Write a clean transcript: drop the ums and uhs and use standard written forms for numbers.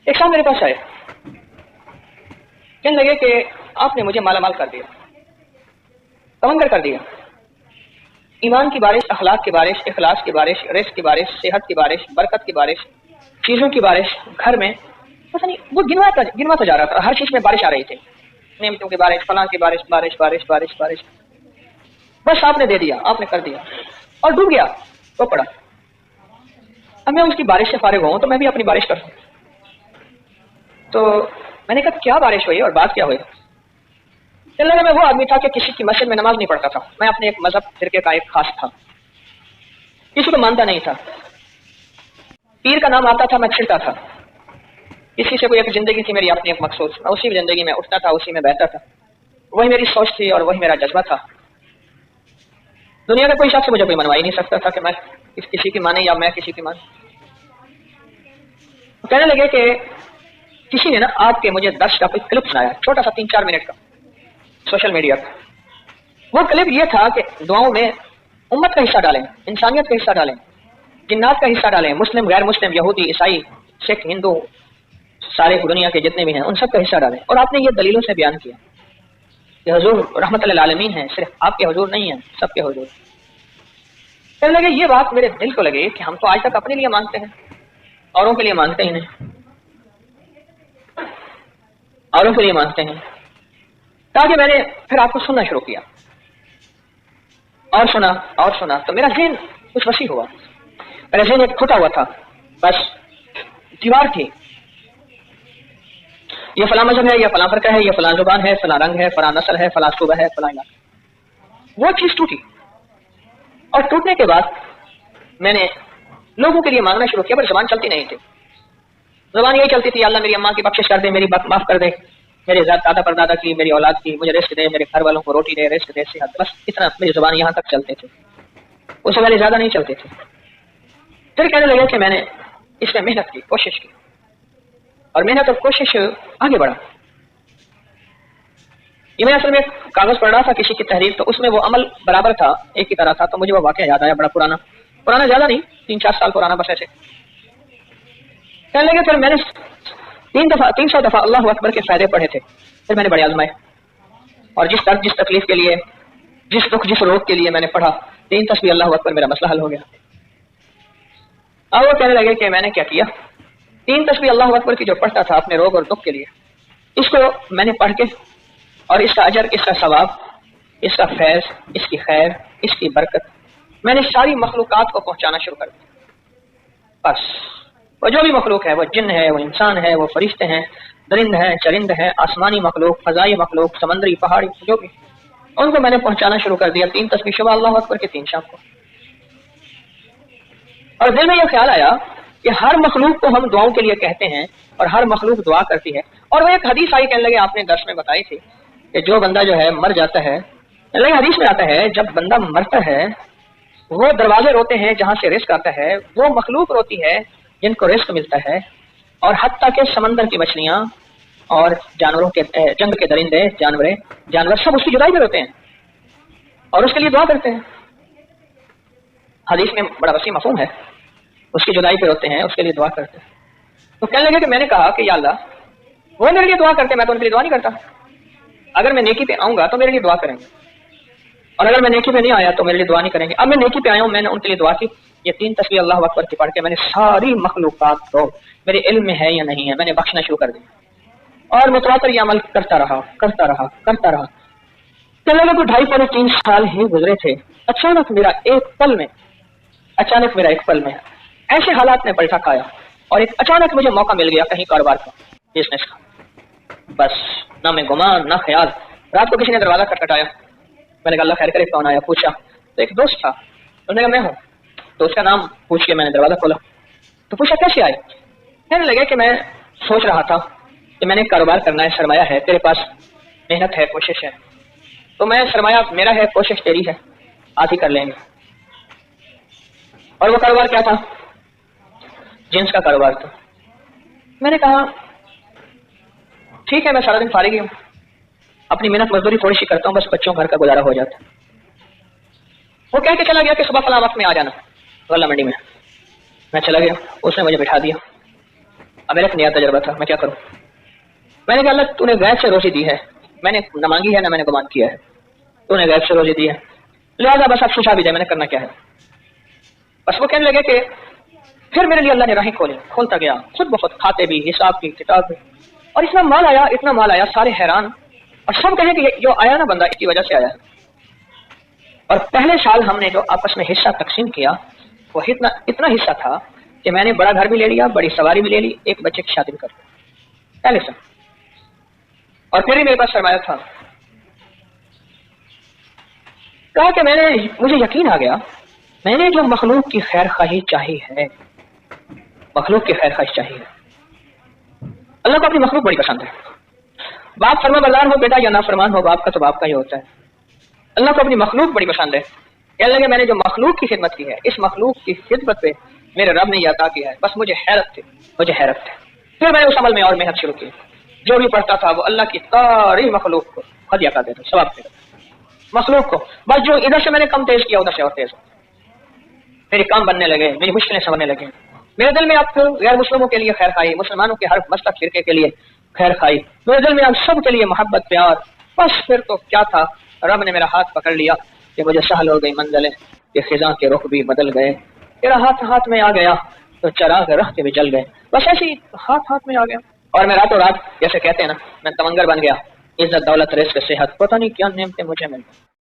ایک साहब मेरे पास आए, कहने लगे कि आपने मुझे मालामाल कर दिया, तवंगर कर दिया, ईमान की बारिश, अखलाक की बारिश, इखलास की बारिश, रिस्क की बारिश, सेहत की बारिश, बरकत की बारिश, चीजों की बारिश, घर में पता नहीं वो गिनवाता जा रहा था, हर चीज में बारिश आ रही थी, नेमतों की बारिश, फलां की बारिश, बारिश बारिश बारिश बारिश, बस आपने दे दिया, आपने कर दिया और डूब गया वो पड़ा। अब मैं उसकी बारिश से फारिग हूं तो मैं भी अपनी बारिश कर सकूं। तो मैंने कहा क्या बारिश हुई और बात क्या हुई? कहने लगा मैं वो आदमी था कि किसी की मस्जिद में नमाज नहीं पढ़ता था, मैं अपने एक मजहब फिरके का एक खास था, किसी को मानता नहीं था, पीर का नाम आता था मैं छिड़ता था, किसी से कोई एक जिंदगी थी मेरी अपनी एक मकसूद, मैं उसी जिंदगी में उठता था, उसी में बहता था, वही मेरी सोच थी और वही मेरा जज्बा था। दुनिया का कोई शख्स मुझे कोई मनवा ही नहीं सकता था कि मैं किसी की माने या मैं किसी की मान। कहने लगे कि किसी ने ना आपके मुझे दर्श का कोई क्लिप सुनाया, छोटा सा 3-4 मिनट का, सोशल मीडिया पर। वो क्लिप ये था कि दुआओं में उम्मत का हिस्सा डालें, इंसानियत का हिस्सा डालें, जिन्नात का हिस्सा डालें, मुस्लिम गैर मुस्लिम, यहूदी ईसाई सिख हिंदू सारे दुनिया के जितने भी हैं उन सब का हिस्सा डालें। और आपने ये दलीलों से बयान किया कि हुजूर रहमत लिल आलमीन है, सिर्फ आपके हुजूर नहीं है, सबके हुजूर। कहने लगे ये बात मेरे दिल को लगी कि हम तो आज तक अपने लिए मांगते हैं, औरों के लिए मांगते ही नहीं, औरों के लिए मांगते हैं। ताकि मैंने फिर आपको सुनना शुरू किया और सुना तो मेरा ज़हन कुछ वसी हुआ, मेरा ज़हन एक खुटा हुआ था, बस दीवार थी, ये फला मजहब है, ये फला फरका है, ये फला जुबान है, फला रंग है, फला नस्ल है, फला सूबा है, फला इलाका। वो चीज टूटी और टूटने के बाद मैंने लोगों के लिए मांगना शुरू किया, पर जुबान चलती नहीं थी। जुबान यही चलती थी अल्लाह मेरी अम्मा की बख्शिश कर दे, मेरी बात माफ कर दे, मेरे दादा परदादा की, मेरी औलाद की, मुझे रिस्क दे, मेरे घर वालों को रोटी दे, रिस्क दे, सेहत, बस इतना मेरी जुबान यहाँ तक चलते थे, उससे पहले ज्यादा नहीं चलते थे। फिर कहने लगे कि मैंने इसमें मेहनत की, कोशिश की, और मेहनत और कोशिश आगे बढ़ा। ये मैं असल में कागज पढ़ रहा था किसी की तहरीर, तो उसमें वो अमल बराबर था, एक ही तरह था, तो मुझे वो वाकया याद आया, बड़ा पुराना ज्यादा नहीं, 3-4 साल पुराना बस ऐसे। कहने लगे फिर मैंने 300 दफा अल्लाह अकबर के फायदे पढ़े थे, फिर मैंने बड़े आजमाए, और जिस दर्द जिस तकलीफ के लिए, जिस दुख जिस रोग के लिए मैंने पढ़ा, 3 तस्बीह अल्लाह अकबर, मेरा मसला हल हो गया। अब वो कहने लगे कि मैंने क्या किया, 3 तस्बीह अल्लाह अकबर की जो पढ़ता था अपने रोग और दुख के लिए, इसको मैंने पढ़ के और इसका अजर, इसका सवाब, इसका फैज, इसकी खैर, इसकी बरकत मैंने सारी मखलूकात को पहुंचाना शुरू कर दिया। बस वो जो भी मखलूक है, वो जिन है, वो इंसान है, वो फरिश्ते हैं, दरिंद हैं, चरिंद हैं, आसमानी मखलूक, फजाई मखलूक, समंदरी पहाड़ी, जो भी, उनको मैंने पहुंचाना शुरू कर दिया। 3 तस्बीह सुबह अल्लाह अकबर के 3 शाम को। और दिल में यह ख्याल आया कि हर मखलूक को हम दुआओं के लिए कहते हैं और हर मखलूक दुआ करती है। और वो एक हदीस आई, कहने लगे आपने दर्स में बताई थी कि जो बंदा जो है मर जाता है, हदीस में आता है जब बंदा मरता है वो दरवाजे रोते हैं जहां से रिस्क आता है, वो मखलूक रोती है जिनको रिस्क मिलता है, और हत्ता के समंदर की मछलियां और जानवरों के, जंग के दरिंदे, जानवर सब उसकी जुदाई में रोते हैं और उसके लिए दुआ करते हैं। हदीस में बड़ा वसी मफहूम है, उसकी जुदाई पे रोते हैं, उसके लिए दुआ करते हैं। तो कहने लगे कि मैंने कहा कि या अल्लाह, वो मेरे लिए दुआ करते, मैं तो उनके लिए दुआ नहीं करता। अगर मैं नेकी पे आऊंगा तो मेरे लिए दुआ करेंगे, और अगर मैं नेकी पे नहीं आया तो मेरे लिए दुआ नहीं करेंगे। अब मैं नेकी पे आया हूं, मैंने उनके लिए दुआ की, ये 3 तस्बीह अल्लाह अकबर की पढ़ के मैंने सारी मखलूकात को, मेरे इल्म में है या नहीं है, मैंने बख्शना शुरू कर दिया, और मुतवातर ये अमल करता रहा। चलो लगे 2.5-3 साल ही गुजरे थे, अचानक मेरा एक पल में ऐसे हालात ने पलटा खाया, और एक अचानक मुझे मौका मिल गया कहीं कारोबार का, बिजनेस का। बस ना मैं गुमान ना ख्याल। रात को किसी ने दरवाजा खटखटाया, मैंने कहा अल्लाह खैर करे, कौन आया? पूछा तो एक दोस्त था, उन्होंने कहा मैं हूँ, तो उसका नाम पूछ के मैंने दरवाजा खोला, तो पूछा कैसे आए? कहने लगे कि मैं सोच रहा था कि मैंने कारोबार करना है, सरमाया है, तेरे पास मेहनत है, कोशिश है, तो मैं सरमाया मेरा है, कोशिश तेरी है, आधी कर लेंगे। और वो कारोबार क्या था? जींस का कारोबार था। मैंने कहा ठीक है, मैं सारा दिन फारिग हूँ, अपनी मेहनत मजदूरी थोड़ी सी करता हूँ, बस बच्चों घर का गुजारा हो जाता है। वो कह के चला गया कि सुबह फला वक्त में आ जाना गल्ला मंडी में। मैं चला गया, उसने मुझे बिठा दिया, अब मेरा एक नया तजर्बा था, मैं क्या करूं? मैंने कहा अल्लाह तूने गैब से रोजी दी है, मैंने न मांगी है ना मैंने गुमान किया है, तूने गैब से रोजी दी है, लिहाजा बस अब सुझा भी जाए, मैंने करना क्या है। बस वो कहने लगे कि फिर मेरे लिए अल्लाह ने राहें खोली, खोलता गया, खुद बहुत खाते भी, हिसाब की, किताब भी, और इतना माल आया, इतना माल आया, सारे हैरान, और सब कहे कि जो आया ना बंदा इसकी वजह से आया। और पहले साल हमने जो आपस में हिस्सा तकसीम किया वो इतना हिस्सा था कि मैंने बड़ा घर भी ले लिया, बड़ी सवारी भी ले ली, एक बच्चे की शादी भी कर ली पहले से, और फिर ही मेरे पास सरमाया था। कहा कि मुझे यकीन आ गया, मैंने जो मखलूक की खैर खाही चाहिए है, मखलूक की खैर खाही चाहिए है, अल्लाह को अपनी मखलूक बड़ी पसंद है। बाप फरमाबरदार हो बेटा या नाफरमान हो, बाप का तो बाप का ही होता है। अल्लाह को अपनी मखलूक बड़ी पसंद है। कहने लगे मैंने जो मखलूक की खिदमत की है, इस मखलूक की खिदमत पे मेरे रब ने यह अता किया है, बस मुझे हैरत थी। फिर मैंने उस अमल में और मेहनत शुरू की, जो भी पढ़ता था वो अल्लाह की सारी मखलूक को हदिया कर देता, सवाब देता मखलूक को। बस जो इधर से मैंने कम तेज किया उधर से और तेज, मेरे काम बनने लगे, मेरी मुश्किलें समझने लगे। मेरे दिल में अब तो गैर मुस्लिमों के लिए खैर खाई, मुसलमानों के हर मसलक फिरके के लिए खैर खाई, मेरे दिल में अब सब के लिए मोहब्बत प्यार। बस फिर तो क्या था, रब ने मेरा हाथ पकड़ लिया कि मुझे सहल हो गई मंजिलें, कि खिजा के रुख भी बदल गए, तेरा हाथ हाथ में आ गया तो चराग रख के भी जल गए। बस ऐसे ही हाथ हाथ में आ गया, और मैं रातों रात जैसे कहते हैं ना, मैं तमंगर बन गया। इज्जत दौलत रिज़्क़ सेहत, पता नहीं क्या नेमतें मुझे मिल गई।